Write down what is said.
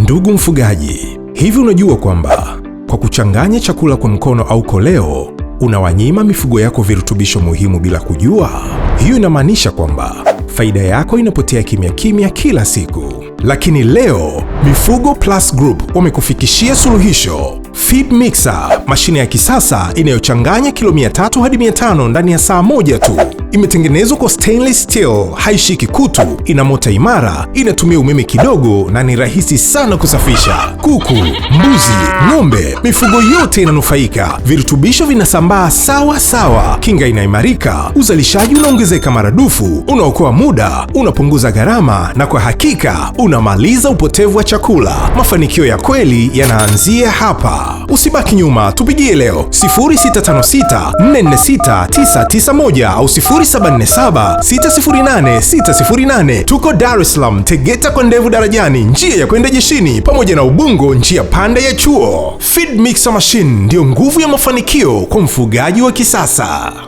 Ndugu mfugaji, hivi unajua kwamba kwa kuchanganya chakula kwa mkono au koleo unawanyima mifugo yako virutubisho muhimu bila kujua? Hiyo inamaanisha kwamba faida yako inapotea kimya kimya kila siku. Lakini leo Mifugo Plus Group wamekufikishia suluhisho. Feed Mixer, mashine ya kisasa inayochanganya kilo 300 hadi 500 ndani ya saa moja tu. Imetengenezwa kwa stainless steel, haishiki kutu, ina mota imara, inatumia umeme kidogo na ni rahisi sana kusafisha. Kuku, mbuzi, ng'ombe, mifugo yote inanufaika. Virutubisho vinasambaa sawa sawa, kinga inaimarika, uzalishaji unaongezeka maradufu, unaokoa muda, unapunguza gharama na kwa hakika unamaliza upotevu wa chakula. Mafanikio ya kweli yanaanzia hapa. Usibaki nyuma, tupigie leo 0656446991 au 0747608608. Tuko Dar es Salaam, Tegeta kwa Ndevu Darajani, njia ya kwenda jeshini, pamoja na Ubungo, njia panda ya chuo. Feed Mixer Machine ndio nguvu ya mafanikio kwa mfugaji wa kisasa.